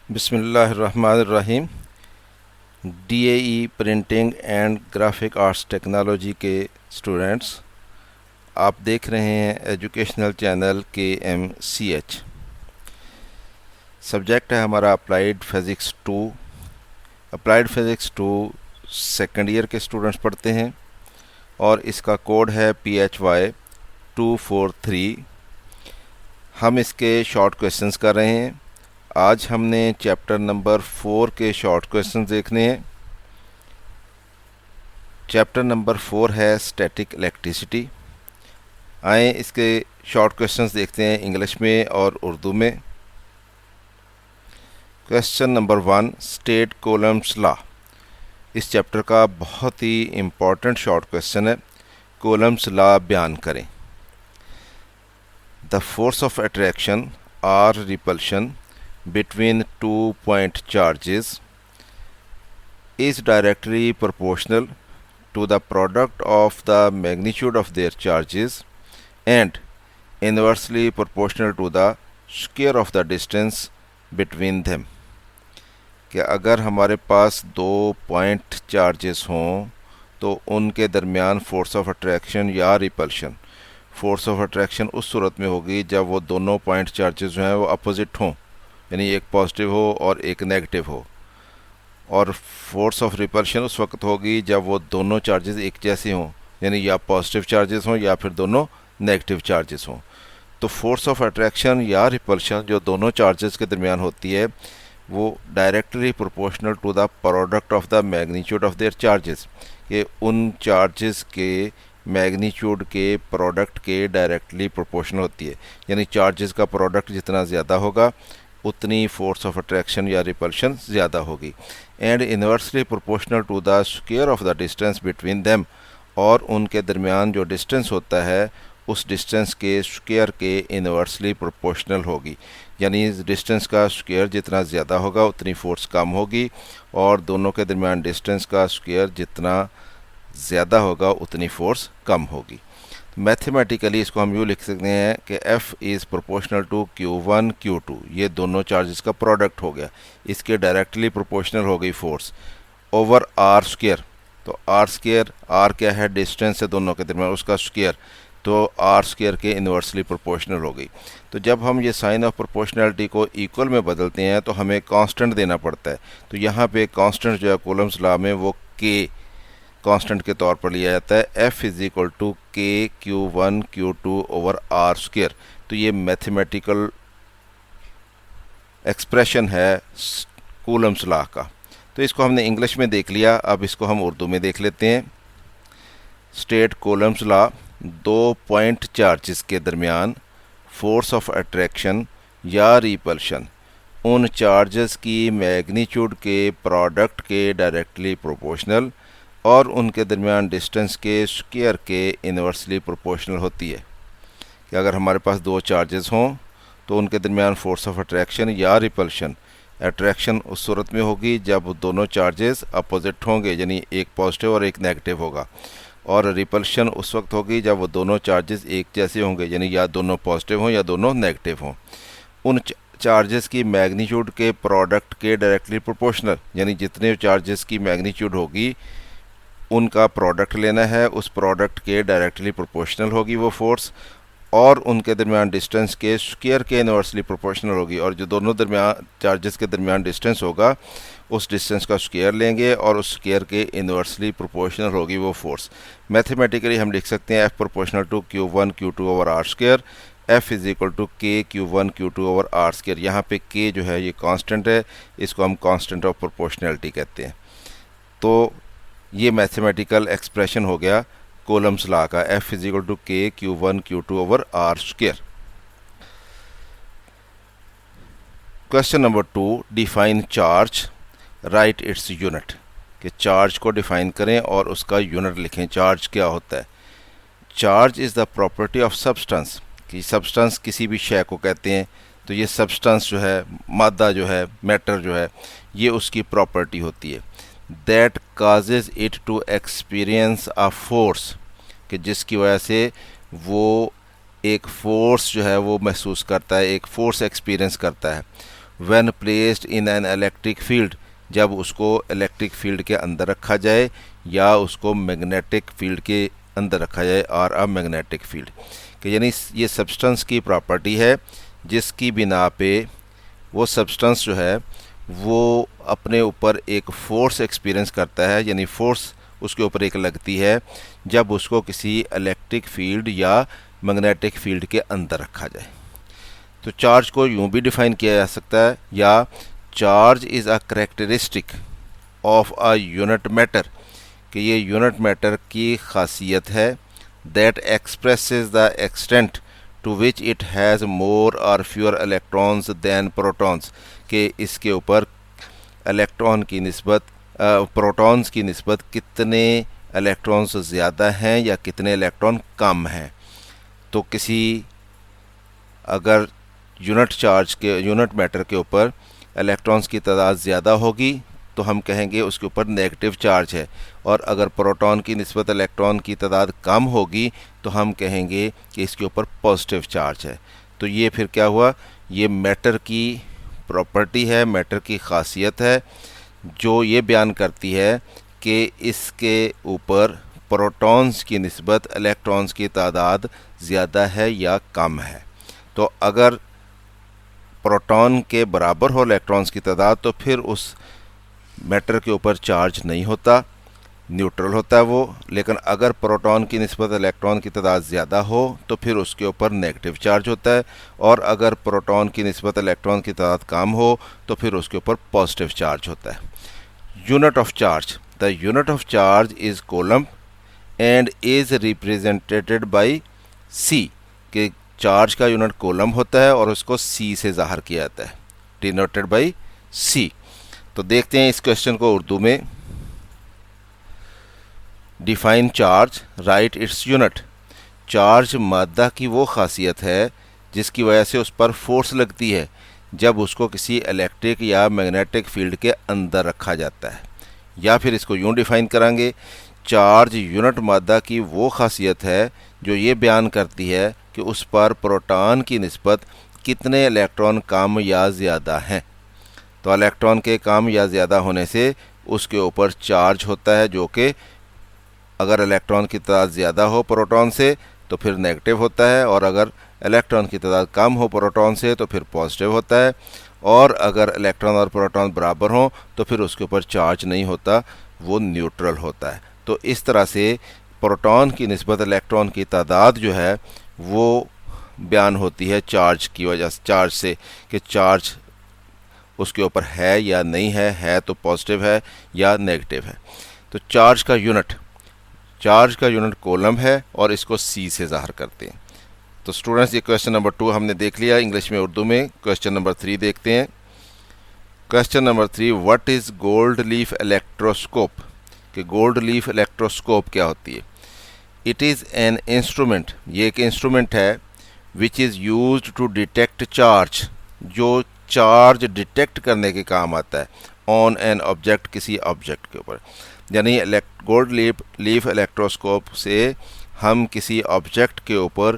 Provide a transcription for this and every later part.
बिस्मिल्लाहिर्रहमानिर्रहीम। DAE printing and graphic arts technology के students, आप देख रहे हैं एजुकेशनल चैनल KMCH। सब्जेक्ट है हमारा applied physics 2। Applied physics 2 second year के स्टूडेंट्स पढ़ते हैं और इसका कोड है PHY 243। हम इसके शॉर्ट क्वेश्चंस कर रहे हैं। आज हमने चैप्टर नंबर 4 के शॉर्ट क्वेश्चंस देखने हैं। चैप्टर नंबर 4 है स्टैटिक इलेक्ट्रिसिटी। आए इसके शॉर्ट क्वेश्चंस देखते हैं इंग्लिश में और उर्दू में। Question number 1, state Coulomb's law. इस चैप्टर का बहुत ही इम्पॉर्टेंट शॉर्ट क्वेश्चन है। कूलम्ब्स लॉ बयान करें। द फोर्स ऑफ अट्रैक्शन और repulsion between 2 point charges is directly proportional to the product of the magnitude of their charges and inversely proportional to the square of the distance between them। कि अगर हमारे पास 2 point charges हों तो उनके दरमियान force of attraction या repulsion, force of attraction उस सूरत में होगी जब वो दोनों पॉइंट चार्जेस जो हैं वो अपोजिट हों, यानी एक पॉजिटिव हो और एक नेगेटिव हो। और फोर्स ऑफ रिपल्शन उस वक्त होगी जब वो दोनों चार्जेस एक जैसे हों, यानी या पॉजिटिव चार्जेस हों या फिर दोनों नेगेटिव चार्जेस हों। तो फोर्स ऑफ अट्रैक्शन या रिपल्शन जो दोनों चार्जेस के दरमियान होती है वो directly proportional to the product of the magnitude of their charges, कि उन चार्जेस के मैग्नीट्यूड के प्रोडक्ट के डायरेक्टली प्रोपोर्शनल होती है। यानी चार्जेस का प्रोडक्ट जितना ज़्यादा होगा उतनी फोर्स ऑफ अट्रैक्शन या रिपल्शन ज़्यादा होगी। And inversely proportional to the square of the distance between them, और उनके दरमियान जो डिस्टेंस होता है उस डिस्टेंस के स्क्वायर के इन्वर्सली प्रोपोर्शनल होगी। यानी डिस्टेंस का स्क्वायर जितना ज़्यादा होगा उतनी फोर्स कम होगी, और दोनों के दरमियान डिस्टेंस का स्क्वायर जितना ज़्यादा होगा उतनी फोर्स कम होगी। मैथमेटिकली इसको हम यूँ लिख सकते हैं कि F is proportional to Q1 Q2। ये दोनों चार्जेस का प्रोडक्ट हो गया, इसके डायरेक्टली प्रोपोर्शनल हो गई फोर्स ओवर R स्क्वायर। तो R स्क्वायर, R क्या है, डिस्टेंस है दोनों के दरमियान, उसका स्क्वायर, तो R स्क्वायर के इन्वर्सली प्रोपोर्शनल हो गई। तो जब हम ये साइन ऑफ प्रोपोर्शनलिटी को इक्वल में बदलते हैं तो हमें कांस्टेंट देना पड़ता है। तो यहाँ पे कांस्टेंट जो है कूलम्ब्स लॉ में वो K कांस्टेंट के तौर पर लिया जाता है। F is equal to K Q1 Q2 over R square. तो ये मैथमेटिकल एक्सप्रेशन है कूलम्ब्स लॉ का। तो इसको हमने इंग्लिश में देख लिया, अब इसको हम उर्दू में देख लेते हैं। State Coulomb's law, 2 point charges के दरमियान फोर्स ऑफ अट्रैक्शन या रिपल्शन उन चार्जेस की मैग्नीट्यूड के प्रोडक्ट के डायरेक्टली प्रोपोर्शनल और उनके दरमियान डिस्टेंस के स्क्वायर के इन्वर्सली प्रोपोर्शनल होती है। कि अगर हमारे पास दो चार्जेस हों तो उनके दरमियान फोर्स ऑफ अट्रैक्शन या रिपल्शन, अट्रैक्शन उस सूरत में होगी जब दोनों चार्जेस अपोजिट होंगे, यानी एक पॉजिटिव और एक नेगेटिव होगा, और रिपल्शन उस वक्त होगी जब वो दोनों चार्जेस एक जैसे होंगे, यानी या दोनों पॉजिटिव हों या दोनों नेगेटिव हों। उन चार्जेस की मैग्नीट्यूड के प्रोडक्ट के डायरेक्टली प्रोपोर्शनल, यानी जितने चार्जेस की मैग्नीट्यूड होगी उनका प्रोडक्ट लेना है, उस प्रोडक्ट के डायरेक्टली प्रोपोर्शनल होगी वो फोर्स, और उनके दरमियान डिस्टेंस के स्क्वायर के इन्वर्सली प्रोपोर्शनल होगी। और जो दोनों दरमियान चार्जेस के दरमियान डिस्टेंस होगा उस डिस्टेंस का स्क्वायर लेंगे और उस स्क्वायर के इन्वर्सली प्रोपोर्शनल होगी वो फोर्स। मैथमेटिकली हम लिख सकते हैं F proportional to Q1 Q2 over R square. F is equal to K Q1 Q2 over R square. यहाँ पे K जो है ये कांस्टेंट है, इसको हम कांस्टेंट ऑफ प्रोपोर्शनैलिटी कहते हैं। तो ये मैथमेटिकल एक्सप्रेशन हो गया कूलम्ब्स लॉ का, F is equal to K Q1 Q2 over R square. Question number 2, define charge, write its unit. कि चार्ज को डिफाइन करें और उसका यूनिट लिखें। चार्ज क्या होता है? Charge is the property of substance. कि सब्सटेंस किसी भी शय को कहते हैं, तो ये सब्सटेंस जो है, मादा जो है, मैटर जो है, ये उसकी प्रॉपर्टी होती है। That causes it to experience a force, कि जिसकी वजह से वो एक फ़ोर्स जो है वो महसूस करता है, एक फ़ोर्स एक्सपीरियंस करता है। When placed in an electric field, जब उसको इलेक्ट्रिक फील्ड के अंदर रखा जाए या उसको मैग्नेटिक फील्ड के अंदर रखा जाए, और अ मैग्नेटिक फील्ड कि यानी ये सब्सटेंस की प्रॉपर्टी है जिसकी बिना पे वो सब्सटेंस जो है वो अपने ऊपर एक फोर्स एक्सपीरियंस करता है, यानी फोर्स उसके ऊपर एक लगती है जब उसको किसी इलेक्ट्रिक फील्ड या मैग्नेटिक फील्ड के अंदर रखा जाए। तो चार्ज को यूं भी डिफाइन किया जा सकता है, या charge is a characteristic of a unit matter, कि ये यूनिट मैटर की खासियत है, that expresses the extent to which it has more और फ्यूअर इलेक्ट्रॉन्स दैन प्रोटॉन्स, कि इसके ऊपर इलेक्ट्रॉन की निस्बत प्रोटॉन्स की निस्बत कितने इलेक्ट्रॉन्स ज़्यादा हैं या कितने इलेक्ट्रॉन कम हैं। तो किसी अगर यूनिट मैटर के ऊपर इलेक्ट्रॉन्स की तादाद ज़्यादा होगी तो हम कहेंगे उसके ऊपर नेगेटिव चार्ज है, और अगर प्रोटॉन की निस्बत इलेक्ट्रॉन की तादाद कम होगी तो हम कहेंगे कि इसके ऊपर पॉजिटिव चार्ज है। तो ये फिर क्या हुआ, ये मैटर की प्रॉपर्टी है, मैटर की खासियत है जो ये बयान करती है कि इसके ऊपर प्रोटॉन्स की निस्बत इलेक्ट्रॉन्स की तादाद ज़्यादा है या कम है। तो अगर प्रोटॉन के बराबर हो इलेक्ट्रॉन्स की तादाद तो फिर उस मैटर के ऊपर चार्ज नहीं होता, न्यूट्रल होता है वो। लेकिन अगर प्रोटॉन की निस्बत इलेक्ट्रॉन की तादाद ज़्यादा हो तो फिर उसके ऊपर नेगेटिव चार्ज होता है, और अगर प्रोटॉन की निस्बत इलेक्ट्रॉन की तादाद कम हो तो फिर उसके ऊपर पॉजिटिव चार्ज होता है। Unit of charge, the unit of charge is coulomb and is represented by C, कि चार्ज का यूनिट कोलम होता है और उसको सी से ज़ाहिर किया जाता है, डिनोटेड बाई सी। तो देखते हैं इस क्वेश्चन को उर्दू में। Define charge, write its unit. Charge मादा की वो खासियत है जिसकी वजह से उस पर फोर्स लगती है जब उसको किसी इलेक्ट्रिक या मैग्नेटिक फील्ड के अंदर रखा जाता है। या फिर इसको यूं डिफाइन करेंगे, चार्ज यूनिट मादा की वो खासियत है जो ये बयान करती है कि उस पर प्रोटॉन की निस्बत कितने इलेक्ट्रॉन कम या ज़्यादा हैं। तो इलेक्ट्रॉन के कम या ज़्यादा होने से उसके ऊपर चार्ज होता है, जो कि अगर इलेक्ट्रॉन की तादाद ज़्यादा हो प्रोटॉन से तो फिर नेगेटिव होता है, और अगर इलेक्ट्रॉन की तादाद कम हो प्रोटॉन से तो फिर पॉजिटिव होता है, और अगर इलेक्ट्रॉन और प्रोटॉन बराबर हों तो फिर उसके ऊपर चार्ज नहीं होता, वो न्यूट्रल होता है। तो इस तरह से प्रोटॉन की निस्बत इलेक्ट्रॉन की तादाद जो है वो बयान होती है चार्ज की वजह से, चार्ज से, कि चार्ज उसके ऊपर है या नहीं है तो पॉजिटिव है या नेगेटिव है। तो चार्ज का यूनिट कोलम है और इसको सी से ज़ाहिर करते हैं। तो स्टूडेंट्स, ये क्वेश्चन नंबर 2 हमने देख लिया इंग्लिश में। उर्दू में क्वेश्चन नंबर 3 देखते हैं। Question number 3, what is gold leaf electroscope, कि गोल्ड लीफ इलेक्ट्रोस्कोप क्या होती है। इट इज़ एन इंस्ट्रूमेंट, ये एक इंस्ट्रूमेंट है, which is used to detect charge, जो चार्ज डिटेक्ट करने के काम आता है, ऑन एन ऑब्जेक्ट, किसी ऑब्जेक्ट के ऊपर। यानी गोल्ड लीफ इलेक्ट्रोस्कोप से हम किसी ऑब्जेक्ट के ऊपर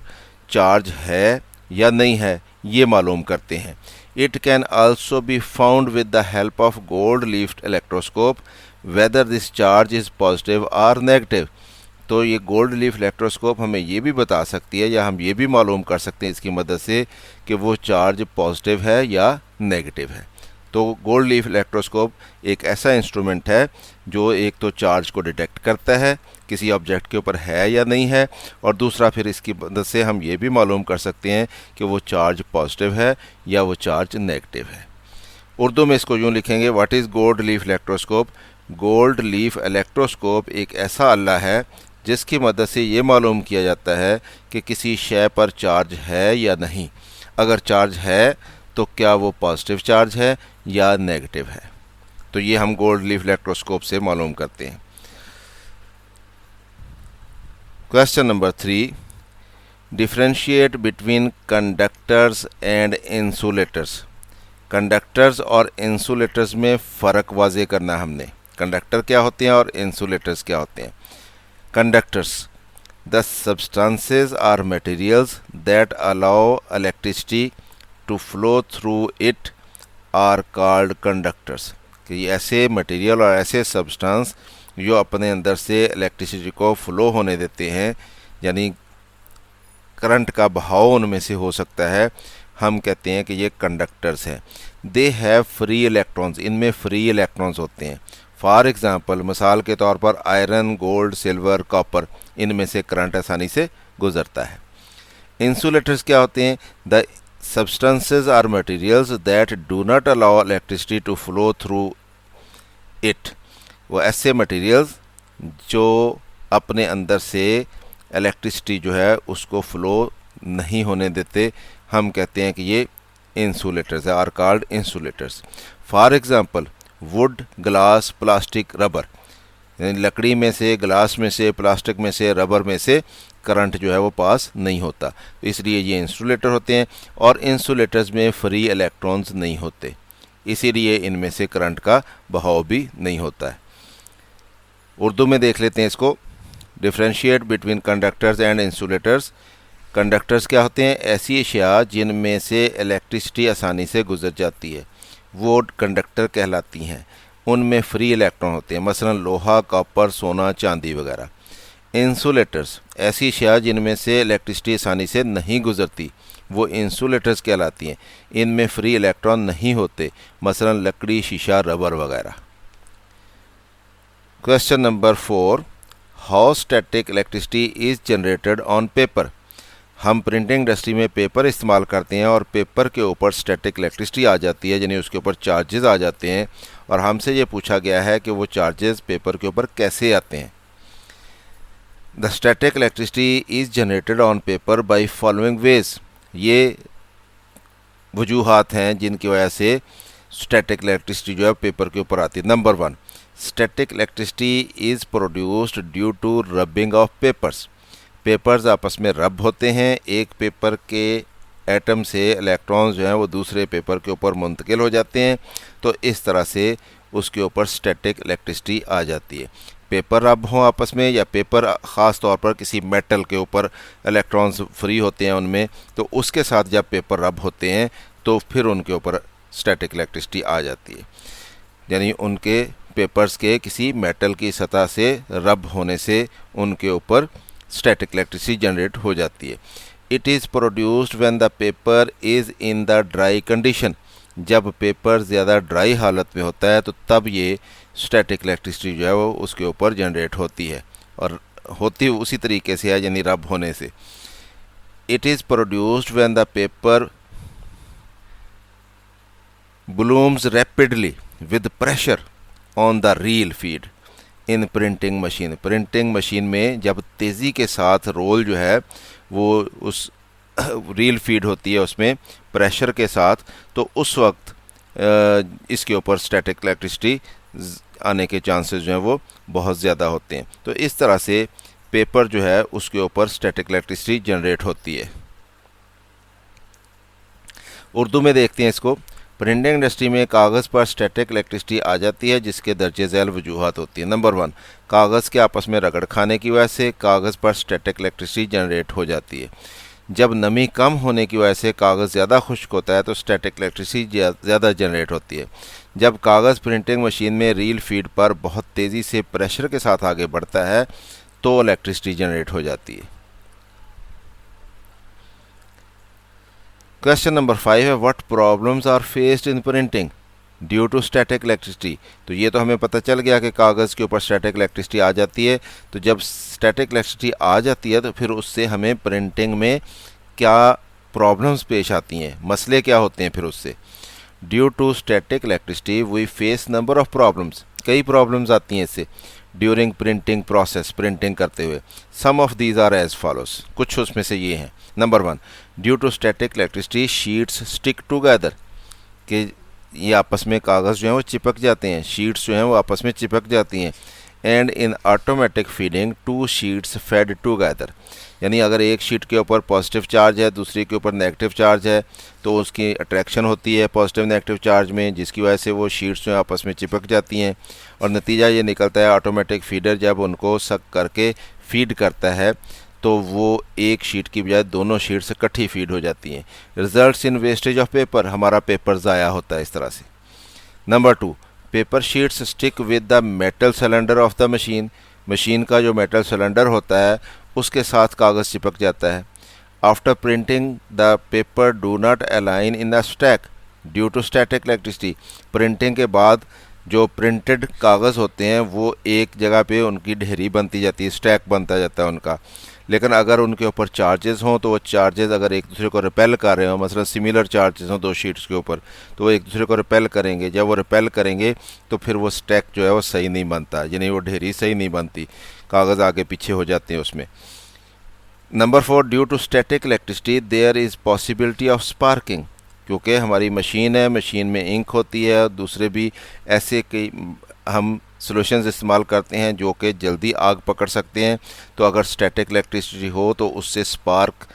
चार्ज है या नहीं है ये मालूम करते हैं। It can also be found with the help of gold leaf electroscope whether this charge is positive और नेगेटिव। तो ये गोल्ड लीफ इलेक्ट्रोस्कोप हमें ये भी बता सकती है, या हम ये भी मालूम कर सकते हैं इसकी मदद से, कि वो चार्ज पॉजिटिव है या नेगेटिव है। तो गोल्ड लीफ इलेक्ट्रोस्कोप एक ऐसा इंस्ट्रूमेंट है जो एक तो चार्ज को डिटेक्ट करता है किसी ऑब्जेक्ट के ऊपर है या नहीं है, और दूसरा फिर इसकी मदद से हम ये भी मालूम कर सकते हैं कि वो चार्ज पॉजिटिव है या वो चार्ज नेगेटिव है। उर्दू में इसको यूँ लिखेंगे, what is gold leaf electroscope. Gold leaf electroscope एक ऐसा आला है जिसकी मदद से ये मालूम किया जाता है कि किसी शय पर चार्ज है या नहीं। अगर चार्ज है तो क्या वो पॉजिटिव चार्ज है या नेगेटिव है। तो ये हम गोल्ड लीफ इलेक्ट्रोस्कोप से मालूम करते हैं। Question number 3, differentiate between conductors and insulators. Conductors और इंसुलेटर्स में फ़र्क वाज़े करना हमने। कंडक्टर क्या होते हैं और इंसुलेटर्स क्या होते हैं। Conductors, the substances are materials that allow electricity to flow through it are called conductors, कि ऐसे मटेरियल और ऐसे सब्सटेंस जो अपने अंदर से इलेक्ट्रिसिटी को फ्लो होने देते हैं, यानी करंट का बहाव उनमें से हो सकता है, हम कहते हैं कि ये कंडक्टर्स हैं। दे हैव फ्री इलेक्ट्रॉन्स, इनमें फ्री इलेक्ट्रॉन्स होते हैं। फॉर एग्ज़ाम्पल, मिसाल के तौर पर आयरन, गोल्ड, सिल्वर, कॉपर, इनमें से करंट आसानी से गुजरता है। इंसुलेटर्स क्या होते हैं? The substances are materials that do not allow electricity to flow through it। वो ऐसे मटेरियल्स जो अपने अंदर से इलेक्ट्रिसिटी जो है उसको फ्लो नहीं होने देते, हम कहते हैं कि ये insulators are called insulators. For example, wood, glass, plastic, rubber, यानी लकड़ी में से, ग्लास में से, प्लास्टिक में से, रबर में से करंट जो है वो पास नहीं होता, तो इसलिए ये इंसुलेटर होते हैं। और इंसुलेटर्स में फ्री इलेक्ट्रॉन्स नहीं होते, इसीलिए इनमें से करंट का बहाव भी नहीं होता है। उर्दू में देख लेते हैं इसको। Differentiate between conductors and insulators. Conductors क्या होते हैं? ऐसी अशिया जिनमें से इलेक्ट्रिसिटी आसानी से गुजर जाती है, वो कंडक्टर कहलाती हैं। उनमें फ्री इलेक्ट्रॉन होते हैं, मसलन लोहा, कॉपर, सोना, चांदी वगैरह। इंसुलेटर्स ऐसी अशिया जिनमें से इलेक्ट्रिसिटी आसानी से नहीं गुजरती, वो इंसुलेटर्स कहलाती हैं। इनमें फ्री इलेक्ट्रॉन नहीं होते, मसलन लकड़ी, शीशा, रबर वगैरह। Question number 4, how static electricity is generated on paper. हम प्रिंटिंग इंडस्ट्री में पेपर इस्तेमाल करते हैं और पेपर के ऊपर स्टैटिक इलेक्ट्रिसिटी आ जाती है, यानी उसके ऊपर चार्जेस आ जाते हैं। और हमसे ये पूछा गया है कि वो चार्जेस पेपर के ऊपर कैसे आते हैं। The static electricity is generated on paper by following veg. ये वजूहात हैं जिनकी वजह से स्टैटिक इलेक्ट्रिसिटी जो है पेपर के ऊपर आती है। Number 1, static electricity is produced due to rubbing of papers. Papers आपस में रब होते हैं, एक पेपर के एटम से इलेक्ट्रॉन्स जो हैं वो दूसरे पेपर के ऊपर मुंतकिल हो जाते हैं, तो इस तरह से उसके ऊपर स्टैटिक इलेक्ट्रिसिटी आ जाती है। पेपर रब हों आपस में, या पेपर ख़ास तौर पर किसी मेटल के ऊपर इलेक्ट्रॉन्स फ्री होते हैं उनमें, तो उसके साथ जब पेपर रब होते हैं तो फिर उनके ऊपर स्टैटिक इलेक्ट्रिसिटी आ जाती है, यानी उनके पेपर्स के किसी मेटल की सतह से रब होने से उनके ऊपर स्टैटिक इलेक्ट्रिसिटी जनरेट हो जाती है। It is produced when the paper is in the dry condition. जब पेपर ज़्यादा ड्राई हालत में होता है तो तब ये स्टैटिक इलेक्ट्रिसिटी जो है वो उसके ऊपर जनरेट होती है, और होती उसी तरीके से है, यानी रब होने से। It is produced when the paper blooms rapidly with pressure on the reel feed in printing machine. Printing machine में जब तेज़ी के साथ रोल जो है वो उस रील फीड होती है उसमें प्रेशर के साथ, तो उस वक्त इसके ऊपर स्टैटिक इलेक्ट्रिसिटी आने के चांसेस जो हैं वो बहुत ज़्यादा होते हैं। तो इस तरह से पेपर जो है उसके ऊपर स्टैटिक इलेक्ट्रिसिटी जनरेट होती है। उर्दू में देखते हैं इसको। प्रिंटिंग इंडस्ट्री में कागज़ पर स्टैटिक इलेक्ट्रिसिटी आ जाती है जिसके दर्जे झैल वजूहात होती है। नंबर 1, कागज़ के आपस में रगड़ खाने की वजह से कागज़ पर स्टैटिक इलेक्ट्रिसिटी जनरेट हो जाती है। जब नमी कम होने की वजह से कागज़ ज़्यादा खुश्क होता है तो स्टैटिक इलेक्ट्रिसिटी ज़्यादा जनरेट होती है। जब कागज़ प्रिंटिंग मशीन में रील फीड पर बहुत तेज़ी से प्रेशर के साथ आगे बढ़ता है तो इलेक्ट्रिसिटी जनरेट हो जाती है। क्वेश्चन नंबर 5 है, what problems are faced in printing due to static electricity. तो ये तो हमें पता चल गया कि कागज़ के ऊपर स्टैटिक इलेक्ट्रिसिटी आ जाती है। तो जब स्टैटिक इलेक्ट्रिसिटी आ जाती है तो फिर उससे हमें प्रिंटिंग में क्या प्रॉब्लम्स पेश आती हैं, मसले क्या होते हैं फिर उससे। Due to static electricity we face number of problems. कई प्रॉब्लम्स आती हैं इससे ड्यूरिंग प्रिंटिंग प्रोसेस, प्रिंटिंग करते हुए। Some of these are as follows, कुछ उसमें से ये हैं। Number 1, due to static electricity sheets stick together, कि ये आपस में कागज़ जो हैं वो चिपक जाते हैं, शीट्स जो हैं वो आपस में चिपक जाती हैं। And in automatic feeding 2 sheets fed together, यानी अगर एक शीट के ऊपर पॉजिटिव चार्ज है, दूसरी के ऊपर नेगेटिव चार्ज है, तो उसकी अट्रैक्शन होती है पॉजिटिव नेगेटिव चार्ज में, जिसकी वजह से वो शीट्स जो हैं आपस में चिपक जाती हैं। और नतीजा ये निकलता है ऑटोमेटिक फीडर जब उनको सक करके फीड करता है तो वो एक शीट की बजाय दोनों शीट्स इकट्ठी फीड हो जाती हैं। Results in wastage of paper, हमारा पेपर ज़ाया होता है इस तरह से। Number 2, paper sheets stick with the metal cylinder of the machine, machine का जो मेटल सिलेंडर होता है उसके साथ कागज़ चिपक जाता है। After printing the paper do not align in the stack due to static electricity, printing के बाद जो प्रिंटेड कागज़ होते हैं वो एक जगह पे उनकी ढेरी बनती जाती है, स्टैक बनता जाता है उनका। लेकिन अगर उनके ऊपर चार्जेस हों तो वो चार्जेस अगर एक दूसरे को रिपेल कर रहे हो, मसलन सिमिलर चार्जेस हों दो शीट्स के ऊपर, तो वो एक दूसरे को रिपेल करेंगे। जब वो रिपेल करेंगे तो फिर वो स्टैक जो है वो सही नहीं बनता, यानी वो ढेरी सही नहीं बनती, कागज़ आगे पीछे हो जाते हैं उसमें। Number 4, due to static electricity there is possibility of sparking, क्योंकि हमारी मशीन है, मशीन में इंक होती है, दूसरे भी ऐसे कई हम सॉल्यूशंस इस्तेमाल करते हैं जो कि जल्दी आग पकड़ सकते हैं। तो अगर स्टैटिक इलेक्ट्रिसिटी हो तो उससे स्पार्क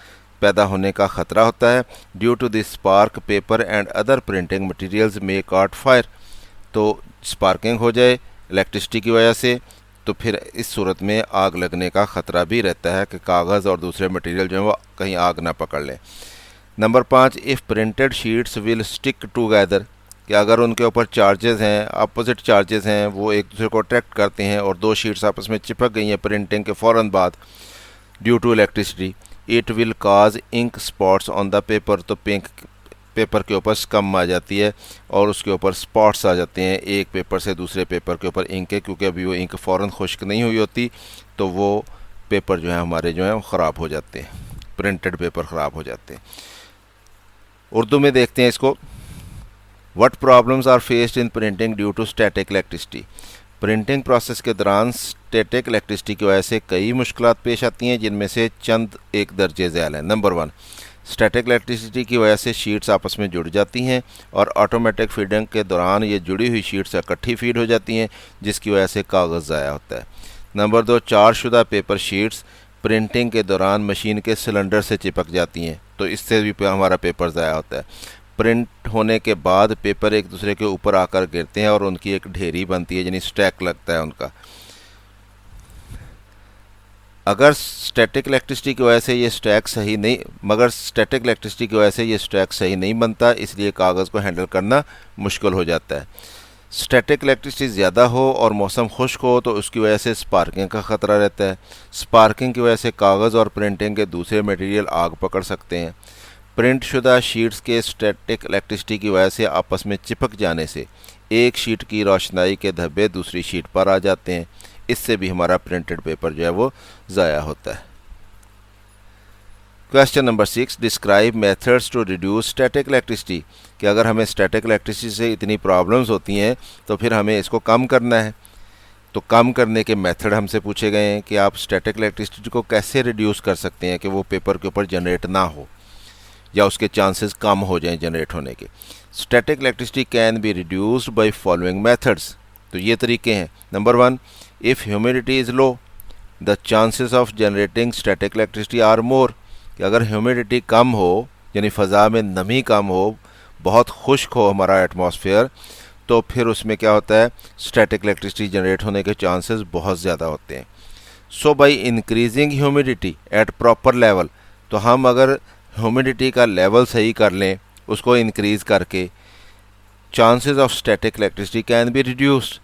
पैदा होने का ख़तरा होता है। Due to this spark paper and other printing materials may caught fire, तो स्पार्किंग हो जाए इलेक्ट्रिसिटी की वजह से तो फिर इस सूरत में आग लगने का ख़तरा भी रहता है कि कागज़ और दूसरे मटेरियल जो हैं वो कहीं आग ना पकड़ लें। Number 5, if printed sheets will stick together, कि अगर उनके ऊपर चार्जेस हैं, अपोजिट चार्जेस हैं, वो एक दूसरे को अट्रैक्ट करते हैं और दो शीट्स आपस में चिपक गई हैं प्रिंटिंग के फ़ौरन बाद due to electricity, it will cause ink spots on the paper, तो पेपर के ऊपर स्कम आ जाती है और उसके ऊपर स्पॉट्स आ जाते हैं एक पेपर से दूसरे पेपर के ऊपर इंक के, क्योंकि अभी वो इंक फ़ौरन खुश्क नहीं हुई होती, तो वो पेपर जो है हमारे जो हैं वो ख़राब हो जाते हैं, प्रिंटेड पेपर ख़राब हो जाते हैं। उर्दू में देखते हैं इसको। What problems are faced in printing due to static electricity, printing process के दौरान स्टैटिक इलेक्ट्रिसिटी की वजह से कई मुश्किलात पेश आती हैं, जिनमें से चंद एक दर्जे ज़ैल हैं। नंबर 1, स्टैटिक इलेक्ट्रिसिटी की वजह से शीट्स आपस में जुड़ जाती हैं और ऑटोमेटिक फीडिंग के दौरान ये जुड़ी हुई शीट्स इकट्ठी फीड हो जाती हैं, जिसकी वजह से कागज़ ज़ाया होता है। नंबर 2, चार्जशुदा पेपर शीट्स प्रिंटिंग के दौरान मशीन के सिलेंडर से चिपक जाती हैं, तो इससे भी हमारा पेपर ज़ाया होता है। प्रिंट होने के बाद पेपर एक दूसरे के ऊपर आकर गिरते हैं और उनकी एक ढेरी बनती है, यानी स्टैक लगता है उनका। अगर स्टैटिक इलेक्ट्रिसिटी की वजह से ये स्टैक सही नहीं बनता, इसलिए कागज़ को हैंडल करना मुश्किल हो जाता है। स्टैटिक इलेक्ट्रिसिटी ज़्यादा हो और मौसम खुश्क हो तो उसकी वजह से स्पार्किंग का ख़तरा रहता है। स्पार्किंग की वजह से कागज़ और प्रिंटिंग के दूसरे मटेरियल आग पकड़ सकते हैं। प्रिंट शुदा शीट्स के स्टैटिक इलेक्ट्रिसिटी की वजह से आपस में चिपक जाने से एक शीट की रोशनाई के धब्बे दूसरी शीट पर आ जाते हैं, इससे भी हमारा प्रिंटेड पेपर जो है वो ज़ाया होता है। Question number 6, describe methods to reduce static electricity, कि अगर हमें स्टैटिक इलेक्ट्रिसिटी से इतनी प्रॉब्लम्स होती हैं तो फिर हमें इसको कम करना है। तो कम करने के मेथड हमसे पूछे गए हैं कि आप स्टैटिक इलेक्ट्रिसिटी को कैसे रिड्यूस कर सकते हैं कि वो पेपर के ऊपर जनरेट ना हो या उसके चांसेस कम हो जाएं जनरेट होने के। Static electricity can be reduced by following methods, तो ये तरीके हैं। Number 1, if humidity is low the chances of generating static electricity are more, कि अगर ह्यूमिडिटी कम हो यानी फ़ज़ा में नमी कम हो, बहुत खुश्क हो हमारा एटमॉस्फेयर, तो फिर उसमें क्या होता है स्टैटिक इलेक्ट्रिसिटी जनरेट होने के चांसेस बहुत ज़्यादा होते हैं। So by increasing humidity at proper level, तो हम अगर ह्यूमिडिटी का लेवल सही कर लें, उसको इंक्रीज़ करके, chances of static electricity can be reduced,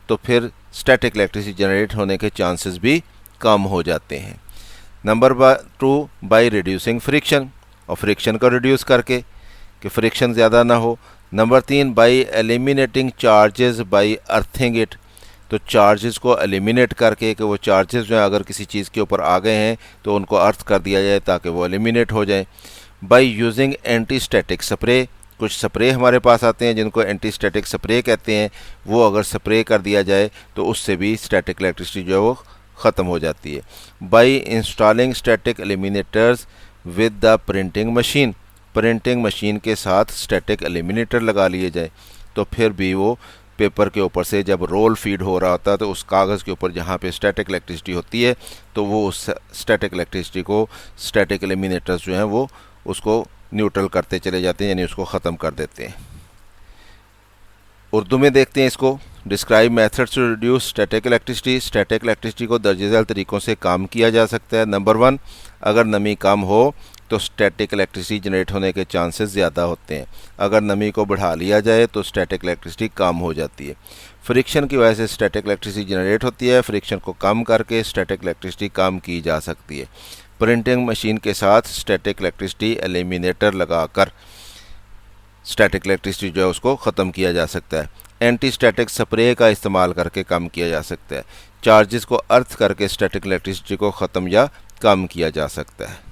तो फिर स्टैटिक इलेक्ट्रिसिटी जनरेट होने के चांसेस भी कम हो जाते हैं। नंबर 2, बाय रिड्यूसिंग फ्रिक्शन, और फ्रिक्शन को रिड्यूस करके कि फ्रिक्शन ज़्यादा ना हो। Number 3, by eliminating charges by earthing it, तो चार्जेस को एलिमिनेट करके कि वो चार्जेस जो हैं अगर किसी चीज़ के ऊपर आ गए हैं तो उनको अर्थ कर दिया जाए ताकि वो एलिमिनेट हो जाए। By using anti static spray, कुछ स्प्रे हमारे पास आते हैं जिनको एंटी स्टैटिक स्प्रे कहते हैं, वो अगर स्प्रे कर दिया जाए तो उससे भी स्टैटिक इलेक्ट्रिसिटी जो है वो ख़त्म हो जाती है। By installing static eliminators with the printing machine, printing machine के साथ स्टैटिक एलिमिनेटर लगा लिए जाए, तो फिर भी वो पेपर के ऊपर से जब रोल फीड हो रहा होता है तो उस कागज़ के ऊपर जहाँ पे स्टैटिक इलेक्ट्रिसिटी होती है तो वो उस स्टैटिक इलेक्ट्रिसिटी को स्टैटिक एलिमिनेटर्स जो हैं वो उसको न्यूट्रल करते चले जाते हैं, यानी उसको ख़त्म कर देते हैं। उर्दू में देखते हैं इसको। Describe methods to reduce static electricity. Static electricity को दर्ज झेल तरीक़ों से कम किया जा सकता है। नंबर 1, अगर नमी कम हो तो स्टैटिक इलेक्ट्रिसिटी जनरेट होने के चांसेस ज़्यादा होते हैं। अगर नमी को बढ़ा लिया जाए तो स्टैटिक इलेक्ट्रिसिटी कम हो जाती है। फ्रिक्शन की वजह से स्टैटिक इलेक्ट्रिसिटी जनरेट होती है। फ्रिक्शन को कम करके स्टैटिक इलेक्ट्रिसिटी कम की जा सकती है। प्रिंटिंग मशीन के साथ स्टैटिक इलेक्ट्रिसिटी एलिमिनेटर लगाकर स्टैटिक इलेक्ट्रिसिटी जो है उसको ख़त्म किया जा सकता है। एंटी स्टैटिक स्प्रे का इस्तेमाल करके कम किया जा सकता है। चार्जेस को अर्थ करके स्टैटिक इलेक्ट्रिसिटी को ख़त्म या कम किया जा सकता है।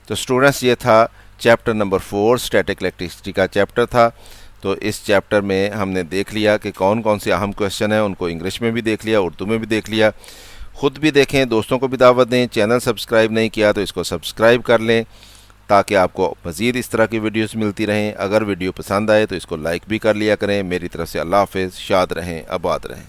तो स्टूडेंट्स, ये था चैप्टर नंबर 4, स्टैटिक इलेक्ट्रिसिटी का चैप्टर था। तो इस चैप्टर में हमने देख लिया कि कौन कौन से अहम क्वेश्चन हैं, उनको इंग्लिश में भी देख लिया, उर्दू में भी देख लिया। ख़ुद भी देखें, दोस्तों को भी दावत दें। चैनल सब्सक्राइब नहीं किया तो इसको सब्सक्राइब कर लें ताकि आपको मज़ीद इस तरह की वीडियोस मिलती रहें। अगर वीडियो पसंद आए तो इसको लाइक भी कर लिया करें। मेरी तरफ से अल्लाह हाफ़िज़। शाद रहें, आबाद रहें।